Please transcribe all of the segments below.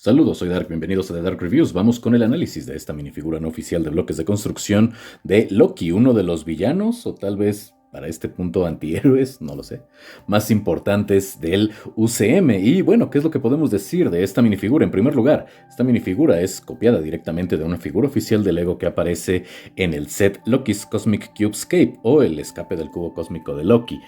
Saludos, soy Dark, bienvenidos a The Dark Reviews. Vamos con el análisis de esta minifigura no oficial de bloques de construcción de Loki, uno de los villanos, o tal vez para este punto antihéroes, no lo sé, más importantes del UCM. Y bueno, ¿qué es lo que podemos decir de esta minifigura? En primer lugar, esta minifigura es copiada directamente de una figura oficial de Lego que aparece en el set Loki's Cosmic Cubescape, o el escape del cubo cósmico de Loki.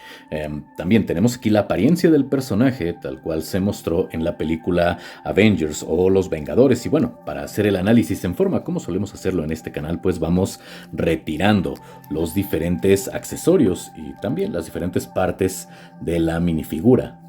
También tenemos aquí la apariencia del personaje, tal cual se mostró en la película Avengers o Los Vengadores. Y bueno, para hacer el análisis en forma como solemos hacerlo en este canal, pues vamos retirando los diferentes accesorios y también las diferentes partes de la minifigura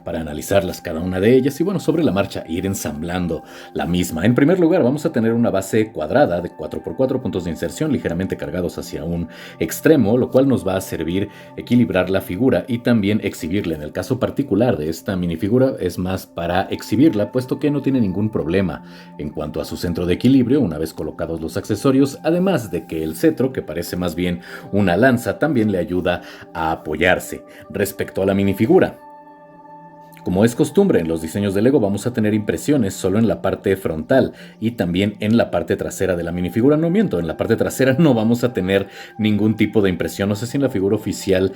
para analizarlas cada una de ellas y bueno, sobre la marcha ir ensamblando la misma. En primer lugar, vamos a tener una base cuadrada de 4x4 puntos de inserción ligeramente cargados hacia un extremo, lo cual nos va a servir equilibrar la figura y también exhibirla. En el caso particular de esta minifigura es más para exhibirla, puesto que no tiene ningún problema en cuanto a su centro de equilibrio una vez colocados los accesorios, además de que el cetro, que parece más bien una lanza, también le ayuda a apoyarse. Respecto a la minifigura, como es costumbre en los diseños de Lego, vamos a tener impresiones solo en la parte frontal y también en la parte trasera de la minifigura. No miento, en la parte trasera no vamos a tener ningún tipo de impresión. No sé si en la figura oficial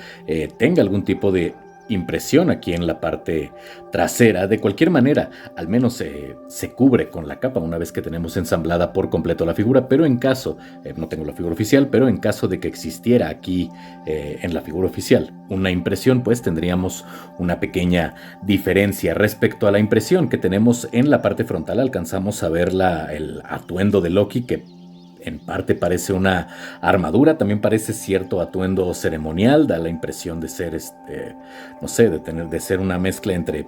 tenga algún tipo de impresión aquí en la parte trasera. De cualquier manera, al menos se cubre con la capa una vez que tenemos ensamblada por completo la figura, pero en caso, no tengo la figura oficial, pero en caso de que existiera aquí en la figura oficial una impresión, pues tendríamos una pequeña diferencia. Respecto a la impresión que tenemos en la parte frontal, alcanzamos a ver el atuendo de Loki, que en parte parece una armadura, también parece cierto atuendo ceremonial, da la impresión de ser, no sé, de ser una mezcla entre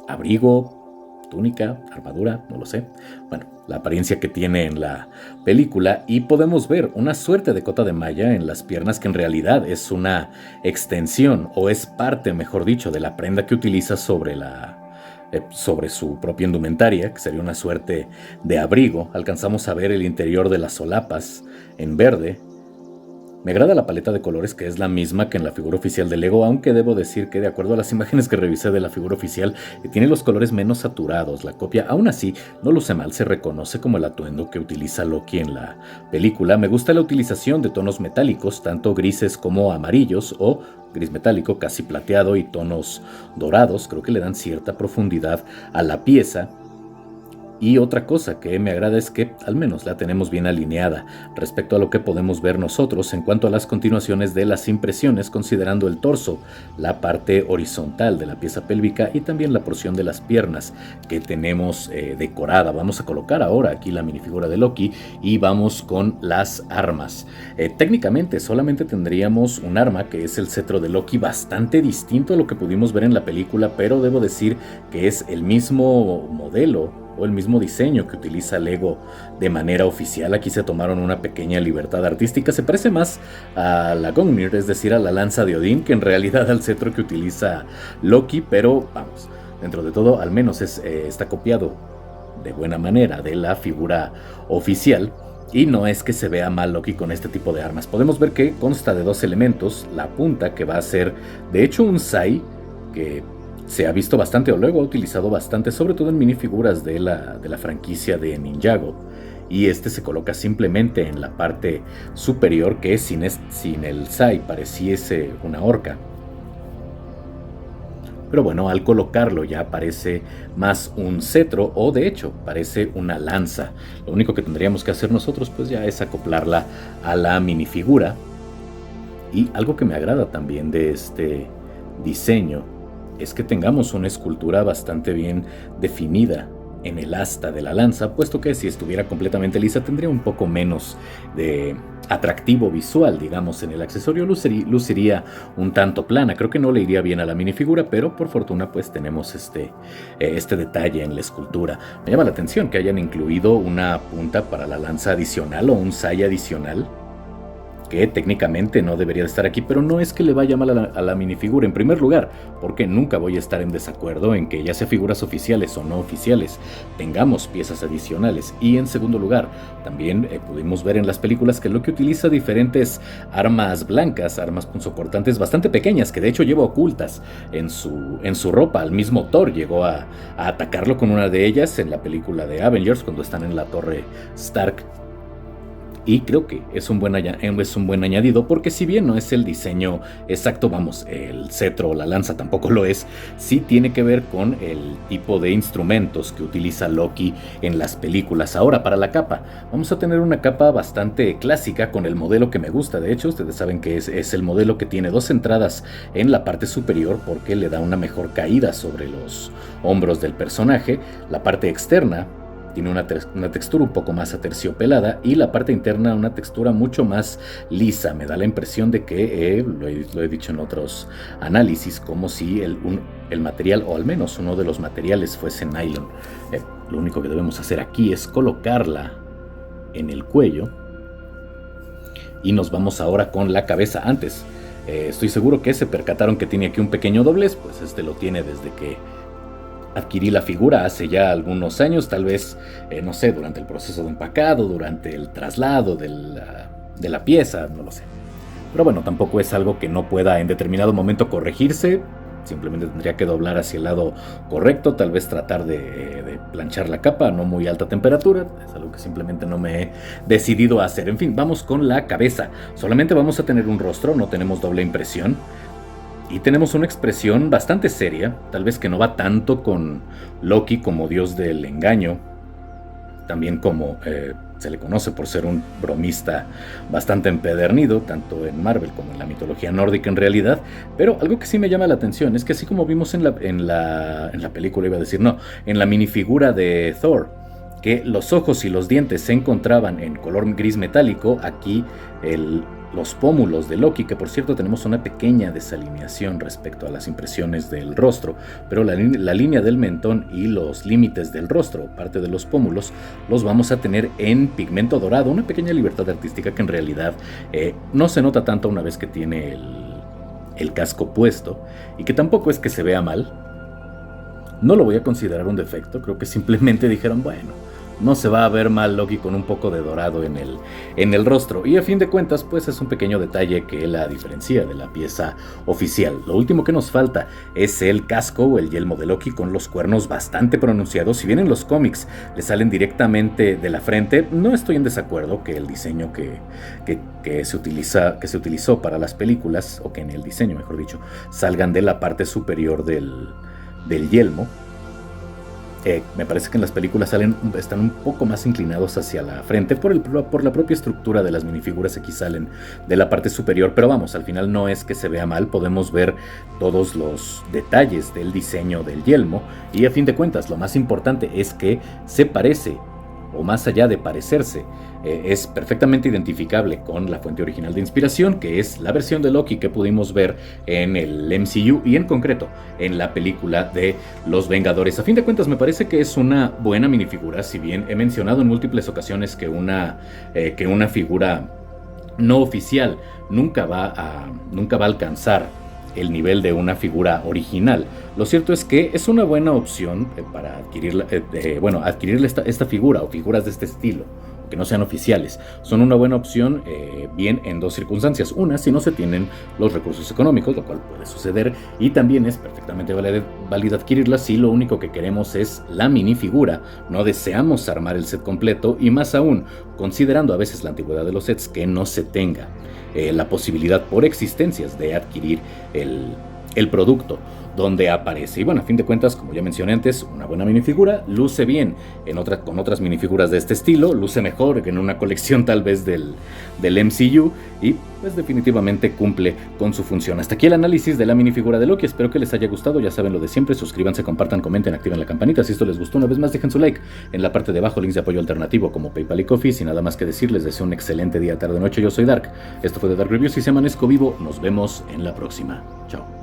abrigo, túnica, armadura, no lo sé. Bueno, la apariencia que tiene en la película, y podemos ver una suerte de cota de malla en las piernas que en realidad es una extensión, o es parte, mejor dicho, de la prenda que utiliza sobre su propia indumentaria, que sería una suerte de abrigo. Alcanzamos a ver el interior de las solapas en verde. Me agrada la paleta de colores, que es la misma que en la figura oficial de Lego, aunque debo decir que de acuerdo a las imágenes que revisé de la figura oficial, tiene los colores menos saturados. La copia, aún así, no luce mal, se reconoce como el atuendo que utiliza Loki en la película. Me gusta la utilización de tonos metálicos, tanto grises como amarillos o gris metálico, casi plateado, y tonos dorados. Creo que le dan cierta profundidad a la pieza. Y otra cosa que me agrada es que al menos la tenemos bien alineada respecto a lo que podemos ver nosotros en cuanto a las continuaciones de las impresiones, considerando el torso, la parte horizontal de la pieza pélvica y también la porción de las piernas que tenemos decorada. Vamos a colocar ahora aquí la minifigura de Loki y vamos con las armas. Técnicamente solamente tendríamos un arma, que es el cetro de Loki, bastante distinto a lo que pudimos ver en la película, pero debo decir que es el mismo modelo o el mismo diseño que utiliza Lego de manera oficial. Aquí se tomaron una pequeña libertad artística. Se parece más a la Gungnir, es decir, a la lanza de Odín, que en realidad al cetro que utiliza Loki, pero vamos, dentro de todo al menos está copiado de buena manera de la figura oficial. Y no es que se vea mal Loki con este tipo de armas. Podemos ver que consta de dos elementos: la punta, que va a ser de hecho un sai, que se ha visto bastante o luego ha utilizado bastante, sobre todo en minifiguras de la franquicia de Ninjago. Y este se coloca simplemente en la parte superior, que sin el sai pareciese una horca. Pero bueno, al colocarlo ya parece más un cetro, o de hecho parece una lanza. Lo único que tendríamos que hacer nosotros pues ya es acoplarla a la minifigura. Y algo que me agrada también de este diseño es que tengamos una escultura bastante bien definida en el asta de la lanza, puesto que si estuviera completamente lisa tendría un poco menos de atractivo visual, digamos. En el accesorio luciría un tanto plana. Creo que no le iría bien a la minifigura, pero por fortuna pues tenemos este detalle en la escultura. Me llama la atención que hayan incluido una punta para la lanza adicional o un sai adicional. que técnicamente no debería de estar aquí, pero no es que le vaya mal a la minifigura. En primer lugar, porque nunca voy a estar en desacuerdo en que ya sea figuras oficiales o no oficiales, tengamos piezas adicionales. Y en segundo lugar, también pudimos ver en las películas que Loki utiliza diferentes armas blancas, armas punzocortantes bastante pequeñas, que de hecho lleva ocultas en su ropa. El mismo Thor llegó a atacarlo con una de ellas en la película de Avengers, cuando están en la torre Stark. Y creo que es un buen añadido, porque si bien no es el diseño exacto, vamos, el cetro o la lanza tampoco lo es, sí tiene que ver con el tipo de instrumentos que utiliza Loki en las películas. Ahora, para la capa, vamos a tener una capa bastante clásica con el modelo que me gusta. De hecho, ustedes saben que es el modelo que tiene dos entradas en la parte superior, porque le da una mejor caída sobre los hombros del personaje. La parte externa tiene una textura un poco más aterciopelada, y la parte interna una textura mucho más lisa. Me da la impresión de que, lo he dicho en otros análisis, como si el material, o al menos uno de los materiales, fuese nylon. Lo único que debemos hacer aquí es colocarla en el cuello, y nos vamos ahora con la cabeza. Antes, estoy seguro que se percataron que tiene aquí un pequeño doblez, pues este lo tiene desde que adquirí la figura hace ya algunos años, tal vez, no sé, durante el proceso de empacado, durante el traslado de la pieza, no lo sé. Pero bueno, tampoco es algo que no pueda en determinado momento corregirse. Simplemente tendría que doblar hacia el lado correcto, tal vez tratar de planchar la capa a no muy alta temperatura. Es algo que simplemente no me he decidido a hacer. En fin, vamos con la cabeza. Solamente vamos a tener un rostro, no tenemos doble impresión. Y tenemos una expresión bastante seria, tal vez que no va tanto con Loki como dios del engaño, también como se le conoce por ser un bromista bastante empedernido, tanto en Marvel como en la mitología nórdica en realidad. Pero algo que sí me llama la atención es que, así como vimos en la película, en la minifigura de Thor, que los ojos y los dientes se encontraban en color gris metálico, aquí los pómulos de Loki, que por cierto tenemos una pequeña desalineación respecto a las impresiones del rostro, pero la línea del mentón y los límites del rostro, parte de los pómulos, los vamos a tener en pigmento dorado, una pequeña libertad artística que en realidad no se nota tanto una vez que tiene el casco puesto, y que tampoco es que se vea mal. No lo voy a considerar un defecto, creo que simplemente dijeron, bueno, no se va a ver mal Loki con un poco de dorado en el rostro. Y a fin de cuentas, pues es un pequeño detalle que la diferencia de la pieza oficial. Lo último que nos falta es el casco o el yelmo de Loki con los cuernos bastante pronunciados. Si bien en los cómics le salen directamente de la frente, no estoy en desacuerdo que el diseño que se utilizó para las películas, o que en el diseño, mejor dicho, salgan de la parte superior del yelmo. Me parece que en las películas están un poco más inclinados hacia la frente por la propia estructura de las minifiguras. Aquí salen de la parte superior, pero vamos, al final no es que se vea mal. Podemos ver todos los detalles del diseño del yelmo, y a fin de cuentas lo más importante es que se parece, o más allá de parecerse, es perfectamente identificable con la fuente original de inspiración, que es la versión de Loki que pudimos ver en el MCU, y en concreto en la película de Los Vengadores. A fin de cuentas me parece que es una buena minifigura, si bien he mencionado en múltiples ocasiones que una figura no oficial nunca va a alcanzar el nivel de una figura original. Lo cierto es que es una buena opción para adquirir esta figura, o figuras de este estilo, que no sean oficiales. Son una buena opción, bien en dos circunstancias. Una, si no se tienen los recursos económicos, lo cual puede suceder, y también es perfectamente válido adquirirlas si lo único que queremos es la minifigura, no deseamos armar el set completo, y más aún, considerando a veces la antigüedad de los sets, que no se tenga la posibilidad por existencias de adquirir el producto donde aparece. Y bueno, a fin de cuentas, como ya mencioné antes, una buena minifigura luce bien con otras minifiguras de este estilo, luce mejor que en una colección tal vez del MCU, y pues definitivamente cumple con su función. Hasta aquí el análisis de la minifigura de Loki. Espero que les haya gustado. Ya saben lo de siempre: suscríbanse, compartan, comenten, activen la campanita. Si esto les gustó, una vez más dejen su like. En la parte de abajo, links de apoyo alternativo como PayPal y Ko-fi. Sin nada más que decir, les deseo un excelente día, tarde, noche. Yo soy Dark. Esto fue The Dark Reviews, y si amanezco vivo, nos vemos en la próxima. Chao.